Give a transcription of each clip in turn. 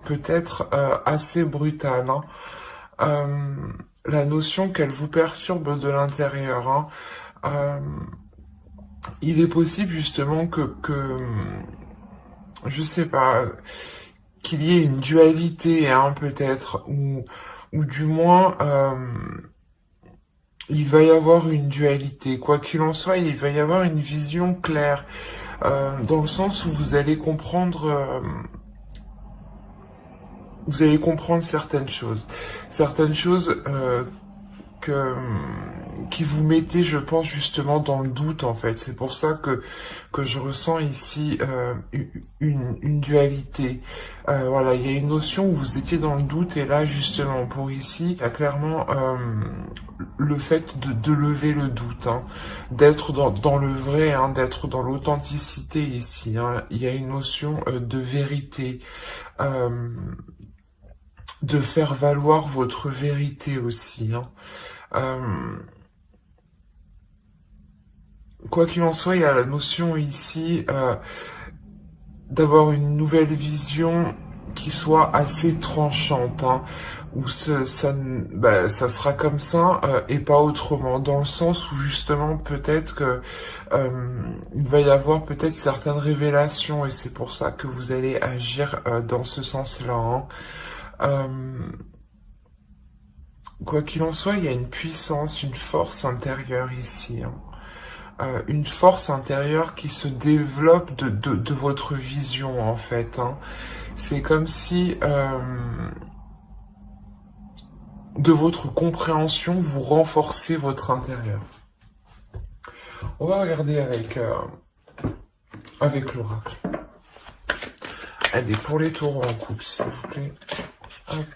peut-être assez brutale, hein. La notion qu'elle vous perturbe de l'intérieur, hein. Euh, il est possible justement que je sais pas, qu'il y ait une dualité, hein, peut-être, ou du moins, il va y avoir une dualité. Quoi qu'il en soit, il va y avoir une vision claire, dans le sens où vous allez comprendre certaines choses que qui vous mettez, je pense, justement dans le doute, en fait. C'est pour ça que je ressens ici une dualité. Voilà, il y a une notion où vous étiez dans le doute, et là, justement, pour ici, il y a clairement le fait de lever le doute, hein, d'être dans le vrai, hein, d'être dans l'authenticité ici, hein. Il y a une notion de vérité, euh, de faire valoir votre vérité aussi, hein. Euh, Quoi qu'il en soit, il y a la notion ici d'avoir une nouvelle vision qui soit assez tranchante, hein, où ça sera comme ça et pas autrement, dans le sens où justement peut-être que il va y avoir peut-être certaines révélations, et c'est pour ça que vous allez agir dans ce sens-là, hein. Euh, Quoi qu'il en soit, il y a une puissance, une force intérieure ici, hein. Une force intérieure qui se développe de votre vision, en fait, hein. C'est comme si de votre compréhension vous renforcez votre intérieur. On va regarder avec l'oracle. Allez, pour les taureaux en couple, s'il vous plaît. Hop.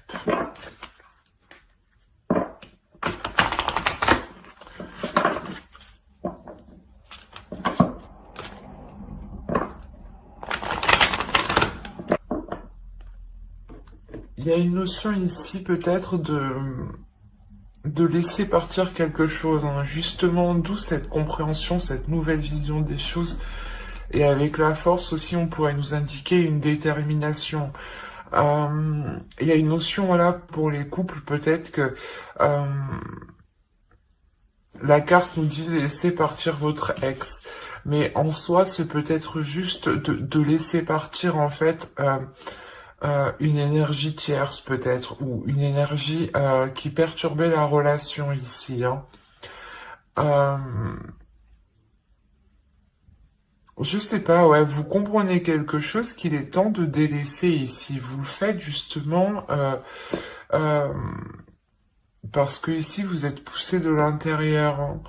Il y a une notion ici peut-être de laisser partir quelque chose, hein. Justement, d'où cette compréhension, cette nouvelle vision des choses. Et avec la force aussi, on pourrait nous indiquer une détermination. Il y a une notion, voilà, pour les couples, peut-être que la carte nous dit laisser partir votre ex. Mais en soi, c'est peut-être juste de laisser partir, en fait, une énergie tierce, peut-être, ou une énergie qui perturbait la relation ici, hein. Euh, je sais pas, ouais, vous comprenez quelque chose qu'il est temps de délaisser ici. Vous le faites justement euh, parce que ici vous êtes poussé de l'intérieur, hein.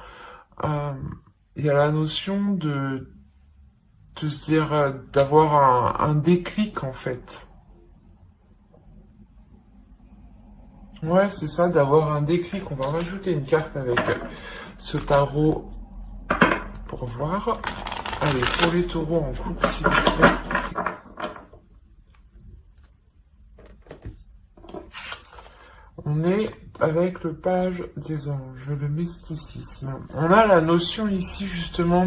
Euh, Il y a la notion de se dire, d'avoir un déclic, en fait. Ouais, c'est ça, d'avoir un déclic. On va rajouter une carte avec ce tarot pour voir. Allez, pour les taureaux en couple, s'il vous plaît. On est avec le page des anges, le mysticisme. On a la notion ici justement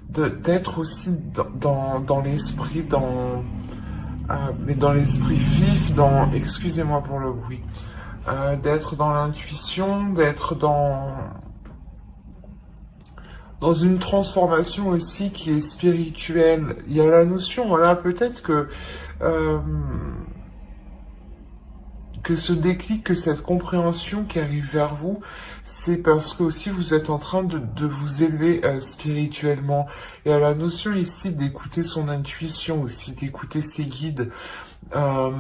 d'être aussi dans l'esprit, mais dans l'esprit vif, excusez-moi pour le bruit, d'être dans l'intuition, d'être dans une transformation aussi qui est spirituelle. Il y a la notion, voilà, peut-être euh, que ce déclic, que cette compréhension qui arrive vers vous, c'est parce que aussi vous êtes en train de vous élever spirituellement. Il y a la notion ici d'écouter son intuition aussi, d'écouter ses guides. Euh,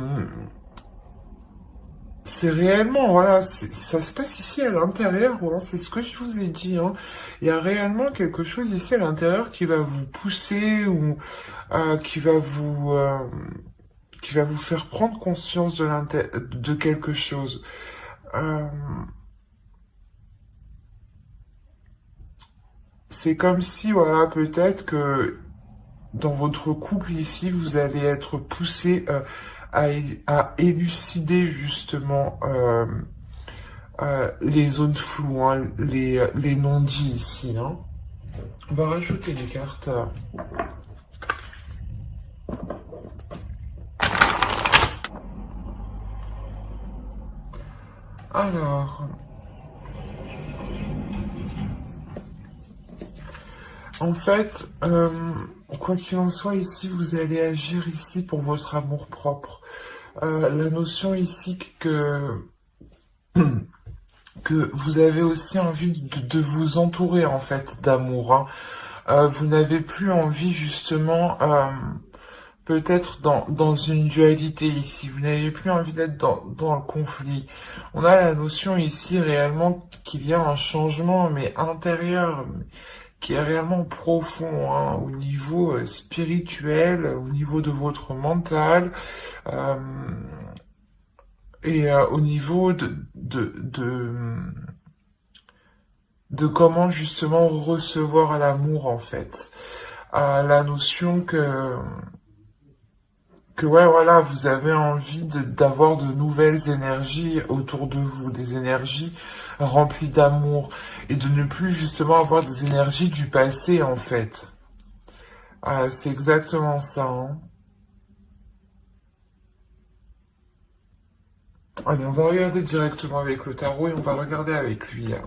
c'est réellement, voilà, ça se passe ici à l'intérieur, voilà, c'est ce que je vous ai dit, hein. Il y a réellement quelque chose ici à l'intérieur qui va vous pousser ou qui va qui va vous faire prendre conscience de quelque chose. Euh, c'est comme si, voilà, peut-être que dans votre couple ici, vous allez être poussé à élucider justement les zones floues, hein, les non-dits ici, hein. On va rajouter des cartes. Alors, en fait, quoi qu'il en soit, ici, vous allez agir ici pour votre amour-propre. La notion ici que vous avez aussi envie de vous entourer, en fait, d'amour, hein. Vous n'avez plus envie, justement, peut-être dans une dualité ici. Vous n'avez plus envie d'être dans le conflit. On a la notion ici réellement qu'il y a un changement, mais intérieur, qui est réellement profond, hein, au niveau spirituel, au niveau de votre mental, euh, et au niveau de comment justement recevoir l'amour en fait. La notion que ouais voilà, vous avez envie d'avoir de nouvelles énergies autour de vous, des énergies remplies d'amour, et de ne plus justement avoir des énergies du passé en fait. C'est exactement ça, hein. Allez, on va regarder directement avec le tarot et on va regarder avec lui, hein.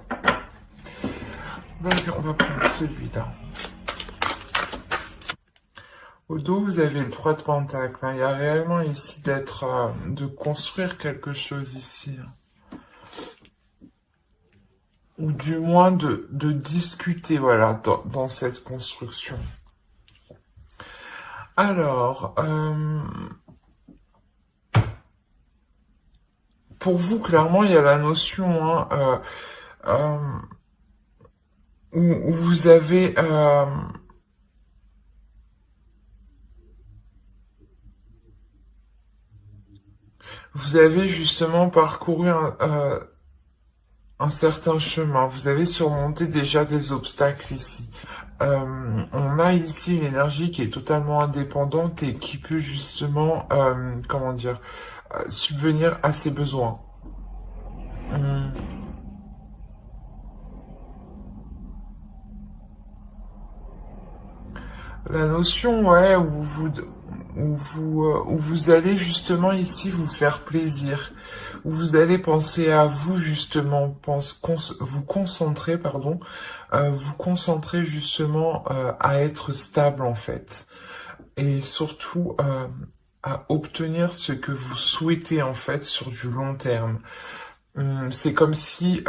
On va prendre celui-là. Au dos, vous avez le 3 de Pentacle, hein. Il y a réellement ici de construire quelque chose ici, hein. Ou du moins de discuter, voilà, dans cette construction. Alors, pour vous, clairement, il y a la notion, hein, où vous avez... vous avez justement parcouru un certain chemin, vous avez surmonté déjà des obstacles ici. On a ici une énergie qui est totalement indépendante et qui peut justement, comment dire, subvenir à ses besoins. Hum. La notion, ouais, où vous allez justement ici vous faire plaisir, où vous allez penser à vous justement, vous concentrer, pardon, vous concentrer justement à être stable en fait, et surtout à obtenir ce que vous souhaitez en fait sur du long terme. C'est comme si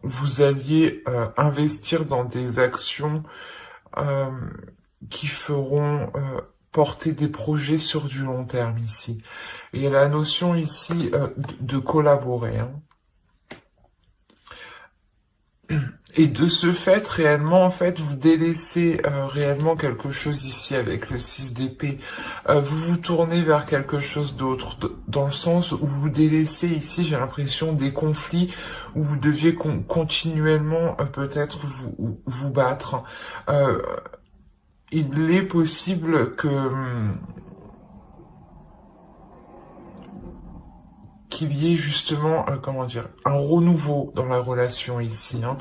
vous alliez investir dans des actions euh, qui feront porter des projets sur du long terme ici. Et il y a la notion ici de collaborer, hein. Et de ce fait, réellement, en fait, vous délaissez réellement quelque chose ici avec le 6 d'épée. Vous vous tournez vers quelque chose d'autre, dans le sens où vous délaissez ici, j'ai l'impression, des conflits où vous deviez continuellement peut-être vous battre. Euh, il est possible qu'il y ait justement, comment dire, un renouveau dans la relation ici, hein.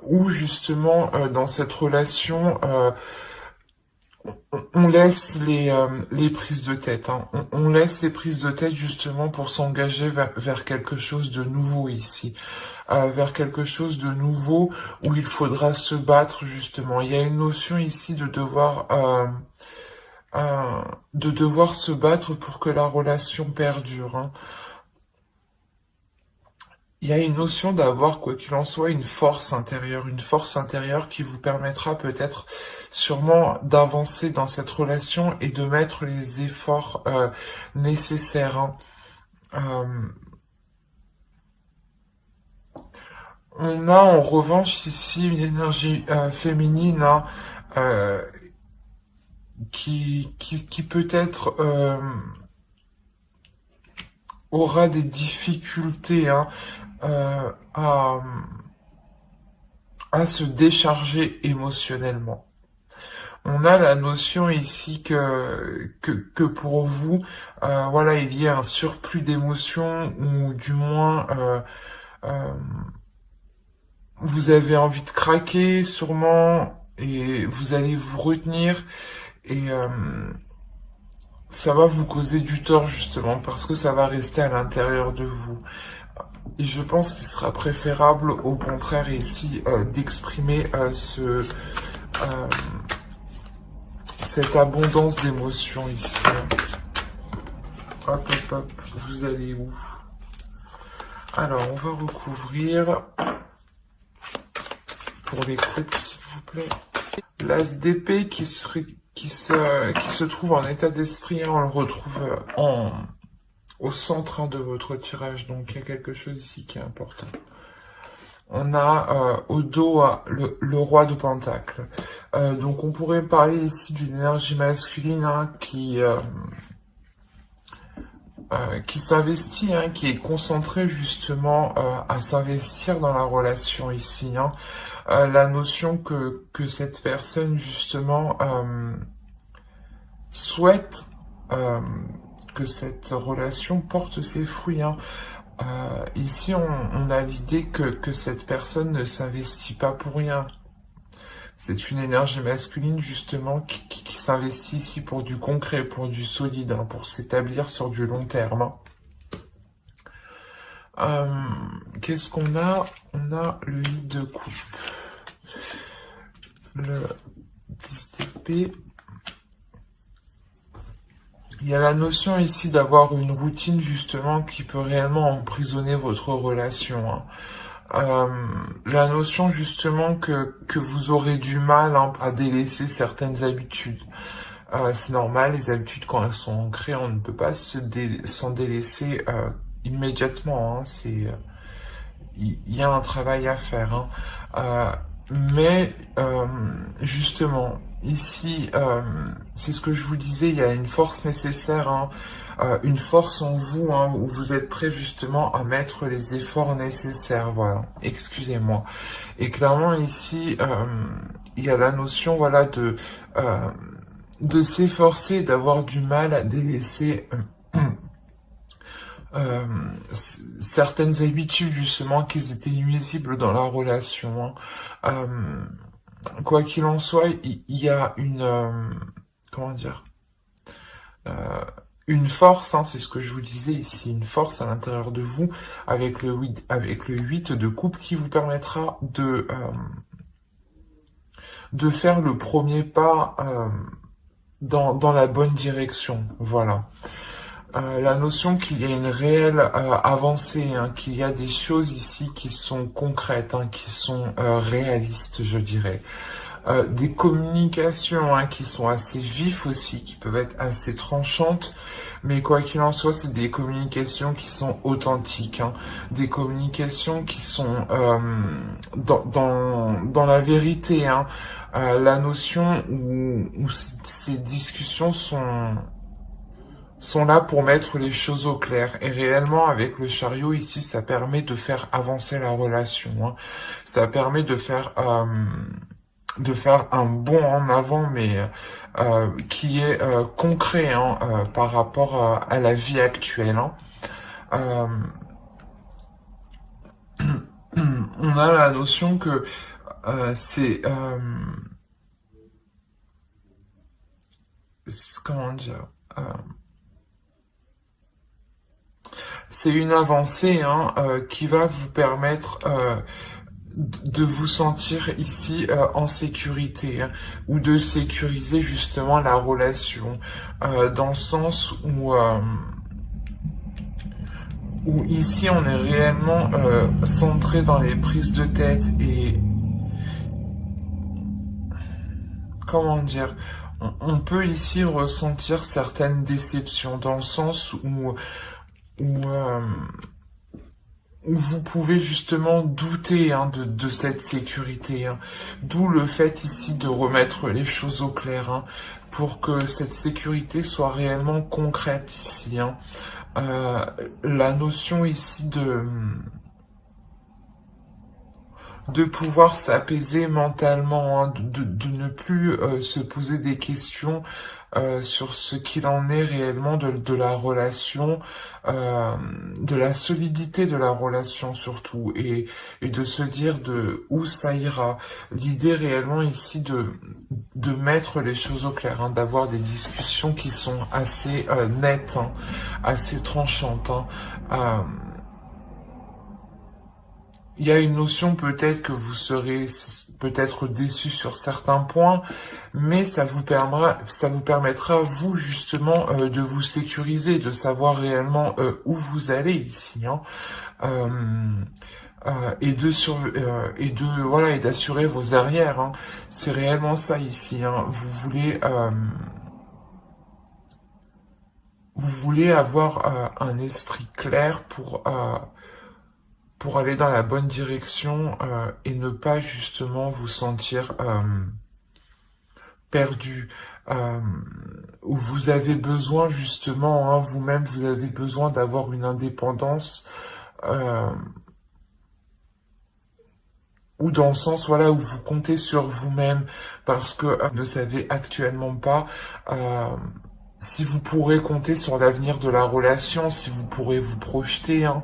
Où justement dans cette relation on laisse les prises de tête, hein. On laisse les prises de tête justement pour s'engager vers quelque chose de nouveau ici, vers quelque chose de nouveau où il faudra se battre justement. Il y a une notion ici de devoir se battre pour que la relation perdure, hein. Il y a une notion d'avoir, quoi qu'il en soit, une force intérieure qui vous permettra peut-être sûrement d'avancer dans cette relation et de mettre les efforts nécessaires, hein. Euh, on a en revanche ici une énergie féminine, hein, euh, qui peut-être aura des difficultés, hein, euh, à, à se décharger émotionnellement. On a la notion ici que pour vous, voilà, il y a un surplus d'émotions ou du moins euh, vous avez envie de craquer sûrement et vous allez vous retenir et ça va vous causer du tort justement parce que ça va rester à l'intérieur de vous. Et je pense qu'il sera préférable au contraire ici d'exprimer cette abondance d'émotions ici. Hop, hop, hop, vous allez où? Alors, on va recouvrir pour les couples, s'il vous plaît. L'as d'épée qui se trouve en état d'esprit, on le retrouve au centre de votre tirage, donc il y a quelque chose ici qui est important. On a au dos le roi de Pentacle. Donc on pourrait parler ici d'une énergie masculine qui s'investit, qui est concentrée justement à s'investir dans la relation ici. La notion que cette personne justement souhaite que cette relation porte ses fruits. Ici, on a l'idée que cette personne ne s'investit pas pour rien. C'est une énergie masculine justement qui s'investit ici pour du concret, pour du solide, pour s'établir sur du long terme. Qu'est-ce qu'on a? On a le lit de coupe, le 10 d'épée. Il y a la notion ici d'avoir une routine justement qui peut réellement emprisonner votre relation. La notion justement que vous aurez du mal à délaisser certaines habitudes. C'est normal, les habitudes quand elles sont ancrées, on ne peut pas s'en délaisser immédiatement. Il y a un travail à faire. Mais justement, ici, c'est ce que je vous disais, il y a une force nécessaire, une force en vous, où vous êtes prêt justement à mettre les efforts nécessaires, voilà, excusez-moi. Et clairement ici, il y a la notion, voilà, de s'efforcer, d'avoir du mal à délaisser certaines habitudes justement qui étaient nuisibles dans la relation. Quoi qu'il en soit, il y a une comment dire, une force, c'est ce que je vous disais ici, une force à l'intérieur de vous avec le 8 de coupe qui vous permettra de faire le premier pas dans la bonne direction, voilà. La notion qu'il y a une réelle avancée, qu'il y a des choses ici qui sont concrètes, qui sont réalistes, je dirais. Des communications qui sont assez vives aussi, qui peuvent être assez tranchantes, mais quoi qu'il en soit, c'est des communications qui sont authentiques, des communications qui sont dans la vérité. La notion où ces discussions sont là pour mettre les choses au clair. Et réellement, avec le chariot, ici, ça permet de faire avancer la relation. Ça permet de faire un bond en avant, mais qui est concret par rapport à la vie actuelle. On a la notion que c'est... comment dire c'est une avancée qui va vous permettre de vous sentir ici en sécurité, ou de sécuriser justement la relation, dans le sens où ici on est réellement centré dans les prises de tête et comment dire, on peut ici ressentir certaines déceptions dans le sens où vous pouvez justement douter de cette sécurité. D'où le fait ici de remettre les choses au clair pour que cette sécurité soit réellement concrète ici. La notion ici de pouvoir s'apaiser mentalement, hein, de ne plus se poser des questions sur ce qu'il en est réellement de la relation, de la solidité de la relation surtout, et de se dire de où ça ira. L'idée réellement ici de mettre les choses au clair, hein, d'avoir des discussions qui sont assez nettes, hein, assez tranchantes. Hein. Il y a une notion peut-être que vous serez peut-être déçu sur certains points, mais ça vous permettra vous justement de vous sécuriser, de savoir réellement où vous allez ici, hein, et de voilà et d'assurer vos arrières. Hein. C'est réellement ça ici. Hein. Vous voulez avoir un esprit clair pour aller dans la bonne direction et ne pas justement vous sentir perdu. Où vous avez besoin justement, hein, vous-même, vous avez besoin d'avoir une indépendance ou dans le sens voilà où vous comptez sur vous-même parce que vous ne savez actuellement pas si vous pourrez compter sur l'avenir de la relation, si vous pourrez vous projeter, hein,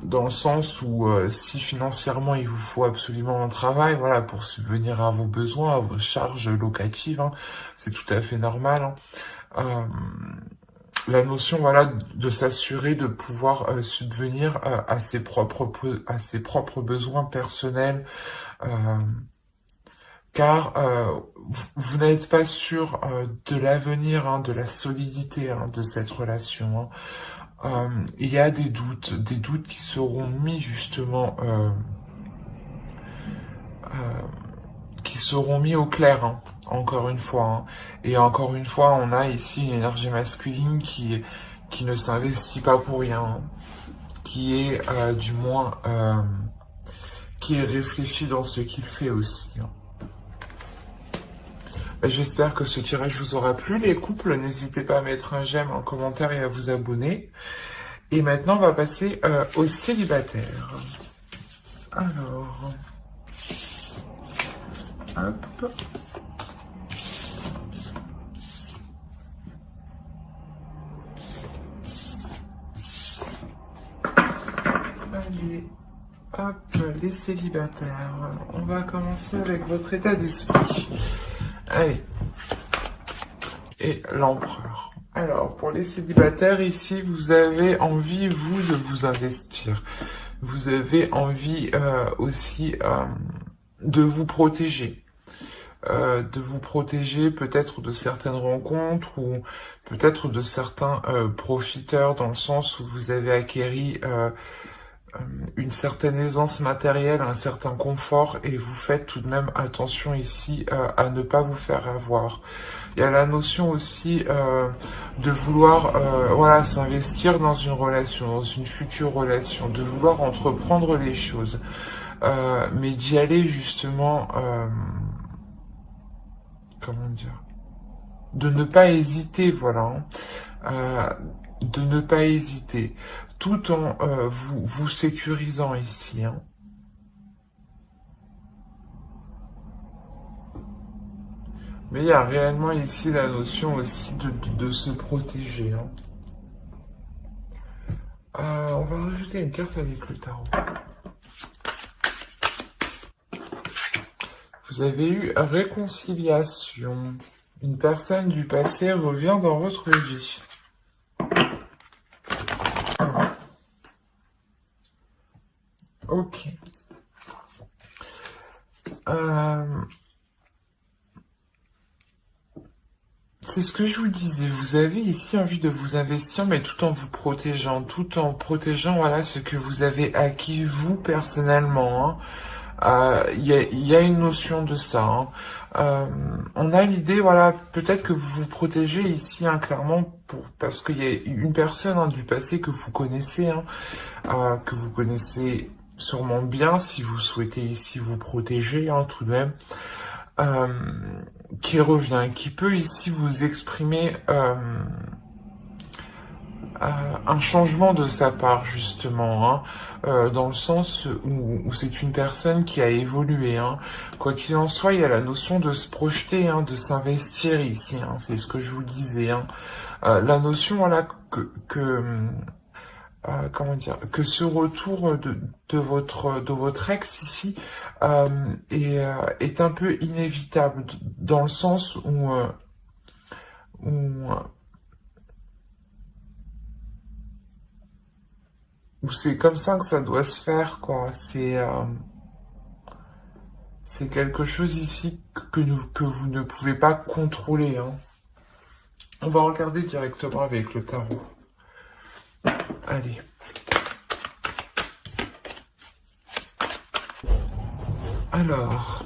dans le sens où si financièrement il vous faut absolument un travail, voilà, pour subvenir à vos besoins, à vos charges locatives, hein, c'est tout à fait normal. Hein. La notion, voilà, de s'assurer de pouvoir subvenir à ses propres besoins personnels, car vous n'êtes pas sûr de l'avenir, hein, de la solidité, hein, de cette relation. Hein. Il y a des doutes qui seront mis justement, qui seront mis au clair, hein, encore une fois. Hein. Et encore une fois, on a ici une énergie masculine qui ne s'investit pas pour rien, hein, qui est du moins qui est réfléchi dans ce qu'il fait aussi. Hein. J'espère que ce tirage vous aura plu. Les couples, n'hésitez pas à mettre un j'aime, un commentaire et à vous abonner. Et maintenant, on va passer aux célibataires. Alors, hop. Allez, hop, les célibataires. On va commencer avec votre état d'esprit. Allez. Et l'empereur. Alors, pour les célibataires, ici, vous avez envie, vous, de vous investir. Vous avez envie aussi de vous protéger. De vous protéger peut-être de certaines rencontres ou peut-être de certains profiteurs, dans le sens où vous avez acquéri une certaine aisance matérielle, un certain confort, et vous faites tout de même attention ici à ne pas vous faire avoir. Il y a la notion aussi de vouloir voilà, s'investir dans une relation, dans une future relation, de vouloir entreprendre les choses, mais d'y aller justement, comment dire, de ne pas hésiter, voilà, de ne pas hésiter, tout en vous sécurisant ici. Hein. Mais il y a réellement ici la notion aussi de se protéger. Hein. On va rajouter une carte avec le tarot. Vous avez eu réconciliation. Une personne du passé revient dans votre vie. Ok. C'est ce que je vous disais, vous avez ici envie de vous investir, mais tout en vous protégeant, voilà, ce que vous avez acquis vous personnellement. Hein. Il y a une notion de ça. Hein. On a l'idée, voilà, peut-être que vous vous protégez ici, hein, clairement, parce qu'il y a une personne, hein, du passé que vous connaissez, hein, que vous connaissez sûrement bien, si vous souhaitez ici vous protéger, hein, tout de même. Qui revient, qui peut ici vous exprimer un changement de sa part, justement, hein, dans le sens où c'est une personne qui a évolué. Hein. Quoi qu'il en soit, il y a la notion de se projeter, hein, de s'investir ici. Hein, c'est ce que je vous disais. Hein. La notion, voilà, comment dire, que ce retour de votre ex ici est un peu inévitable, dans le sens où c'est comme ça que ça doit se faire, quoi. C'est quelque chose ici que vous ne pouvez pas contrôler. Hein. On va regarder directement avec le tarot. Allez. Alors,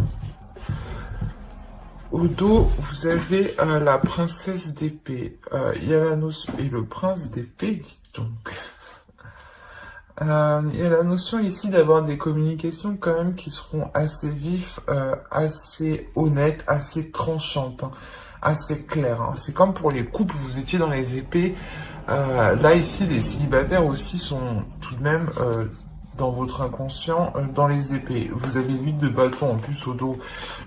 au dos, vous avez la princesse d'épée. Il y a la notion... Et le prince d'épée, dites donc. Il y a la notion ici d'avoir des communications quand même qui seront assez vives, assez honnêtes, assez tranchantes, hein, assez claires. Hein. C'est comme pour les couples, vous étiez dans les épées. Là ici, les célibataires aussi sont tout de même dans votre inconscient, dans les épées. Vous avez 8 de bâton en plus au dos.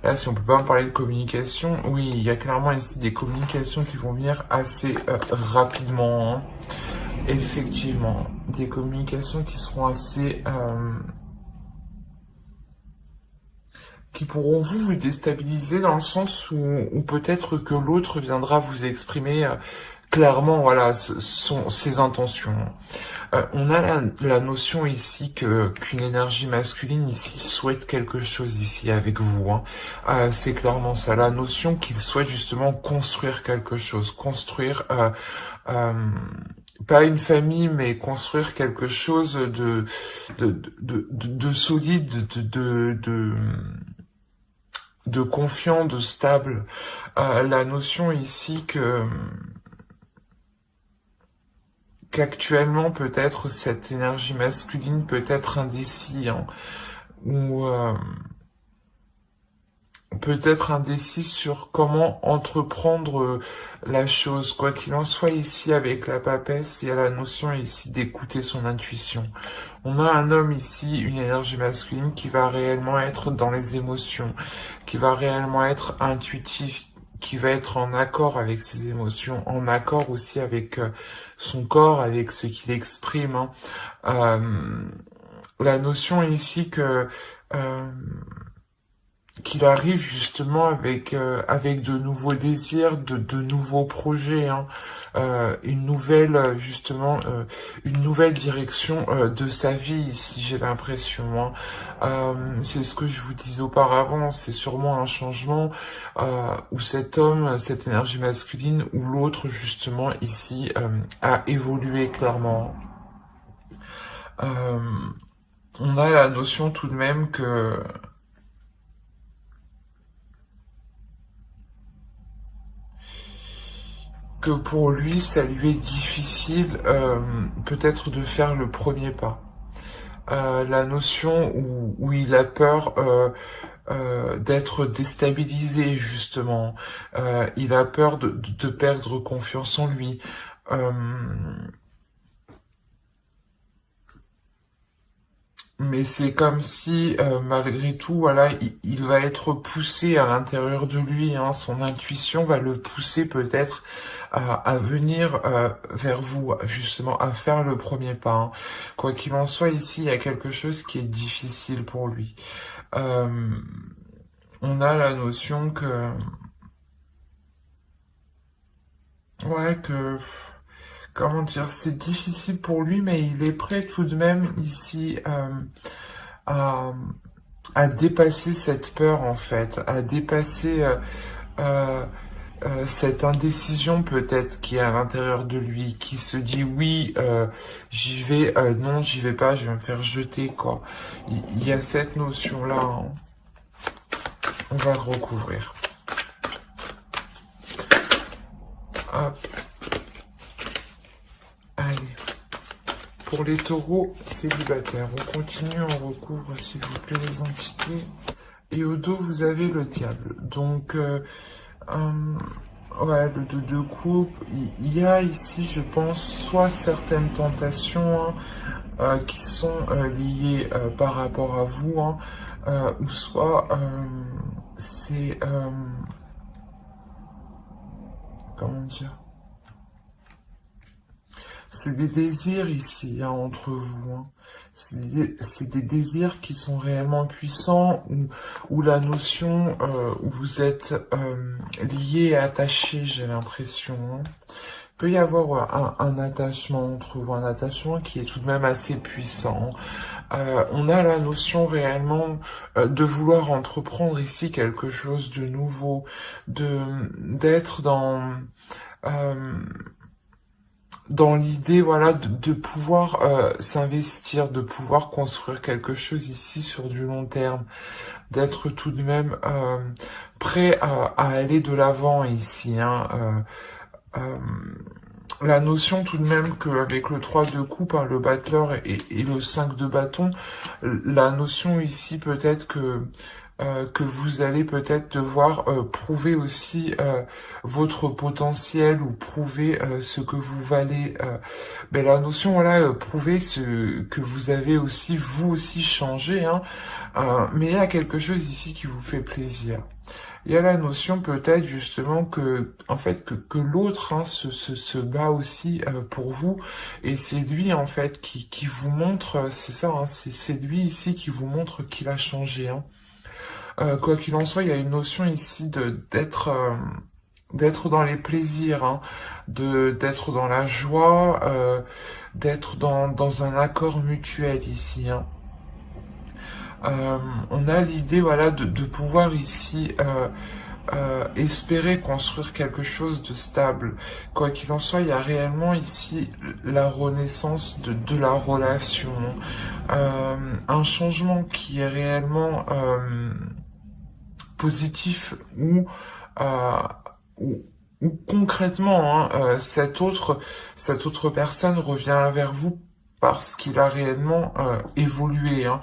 Là, si on peut pas parler de communication, oui, il y a clairement ici des communications qui vont venir assez rapidement. Hein. Effectivement, des communications qui seront assez... qui pourront vous déstabiliser dans le sens où peut-être que l'autre viendra vous exprimer clairement voilà, ses intentions. On a la notion ici qu'une énergie masculine ici souhaite quelque chose ici avec vous. Hein. C'est clairement ça, la notion qu'il souhaite justement construire quelque chose, construire... pas une famille, mais construire quelque chose de solide, de confiant, de stable. La notion ici qu'actuellement peut-être cette énergie masculine peut être indécis, hein, ou peut-être indécis sur comment entreprendre la chose. Quoi qu'il en soit, ici, avec la papesse, il y a la notion ici d'écouter son intuition. On a un homme ici, une énergie masculine qui va réellement être dans les émotions, qui va réellement être intuitif, qui va être en accord avec ses émotions, en accord aussi avec son corps, avec ce qu'il exprime. Hein. La notion ici que... qu'il arrive justement avec de nouveaux désirs, de nouveaux projets, hein, une nouvelle justement une nouvelle direction de sa vie ici, j'ai l'impression. Hein. C'est ce que je vous disais auparavant, c'est sûrement un changement où cet homme, cette énergie masculine, ou l'autre justement ici a évolué clairement. On a la notion tout de même que pour lui, ça lui est difficile peut-être de faire le premier pas. La notion où il a peur d'être déstabilisé, justement. Il a peur de perdre confiance en lui. Mais c'est comme si, malgré tout, voilà, il va être poussé à l'intérieur de lui. Hein, son intuition va le pousser peut-être à venir vers vous, justement, à faire le premier pas. Hein. Quoi qu'il en soit, ici, il y a quelque chose qui est difficile pour lui. On a la notion que... Ouais, que... Comment dire, c'est difficile pour lui, mais il est prêt tout de même ici à dépasser cette peur en fait, à dépasser cette indécision peut-être qui est à l'intérieur de lui, qui se dit oui, j'y vais, non, j'y vais pas, je vais me faire jeter quoi. Il y a cette notion-là. Hein. On va le recouvrir. Hop. Allez. Pour les taureaux célibataires, on continue, on recouvre s'il vous plaît les entités. Et au dos, vous avez le diable. Donc, Ouais, le 2 de coupe, il y a ici, je pense, soit certaines tentations hein, qui sont liées par rapport à vous, hein, ou soit c'est, comment dire, c'est des désirs ici hein, entre vous. Hein. C'est des désirs qui sont réellement puissants, où la notion où vous êtes lié et attaché, j'ai l'impression. Hein. Il peut y avoir un attachement entre vous, un attachement qui est tout de même assez puissant. On a la notion réellement de vouloir entreprendre ici quelque chose de nouveau, d'être euh, dans l'idée voilà de pouvoir s'investir, de pouvoir construire quelque chose ici sur du long terme, d'être tout de même prêt à aller de l'avant ici. Hein, la notion tout de même qu'avec le 3 de coupe, hein, le battleur et le 5 de bâton, la notion ici peut-être que vous allez peut-être devoir prouver aussi votre potentiel ou prouver ce que vous valez. Mais la notion, voilà, prouver ce que vous avez aussi, vous aussi changé. Hein, mais il y a quelque chose ici qui vous fait plaisir. Il y a la notion peut-être justement que, en fait, que l'autre hein, se bat aussi pour vous, et c'est lui en fait qui vous montre, c'est ça, hein, c'est lui ici qui vous montre qu'il a changé. Hein. Quoi qu'il en soit, il y a une notion ici de d'être dans les plaisirs, hein, d'être dans la joie, d'être dans un accord mutuel ici. Hein. On a l'idée voilà de pouvoir ici espérer construire quelque chose de stable. Quoi qu'il en soit, il y a réellement ici la renaissance de la relation, un changement qui est réellement positif euh, ou, ou concrètement hein, cette autre personne revient vers vous parce qu'il a réellement évolué. Hein.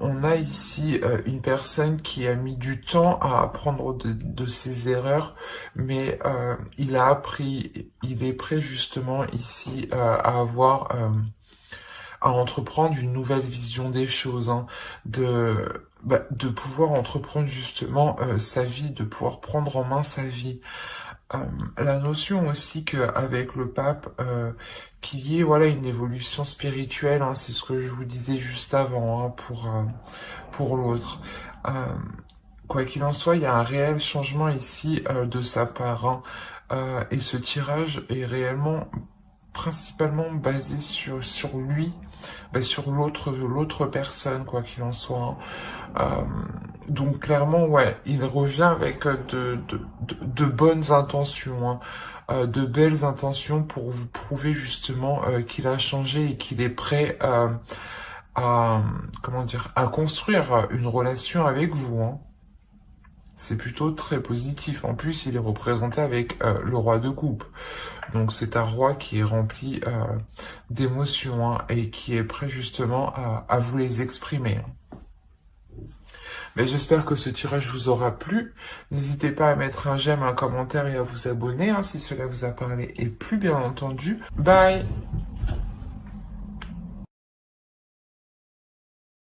On a ici une personne qui a mis du temps à apprendre de ses erreurs, mais il a appris, il est prêt justement ici à avoir, à entreprendre une nouvelle vision des choses, hein, de pouvoir entreprendre justement sa vie, de pouvoir prendre en main sa vie. Euh, la notion aussi qu'avec le pape, qu'il y ait voilà une évolution spirituelle, hein, c'est ce que je vous disais juste avant hein, pour l'autre. Euh, quoi qu'il en soit, il y a un réel changement ici de sa part, hein, et ce tirage est réellement principalement basé sur lui, sur l'autre personne, quoi qu'il en soit. Hein. Donc clairement, ouais, il revient avec de bonnes intentions, hein, de belles intentions pour vous prouver justement qu'il a changé et qu'il est prêt comment dire, à construire une relation avec vous. Hein. C'est plutôt très positif. En plus, il est représenté avec le roi de coupe. Donc c'est un roi qui est rempli d'émotions hein, et qui est prêt justement à vous les exprimer. Mais j'espère que ce tirage vous aura plu. N'hésitez pas à mettre un j'aime, un commentaire et à vous abonner hein, si cela vous a parlé et plus bien entendu. Bye!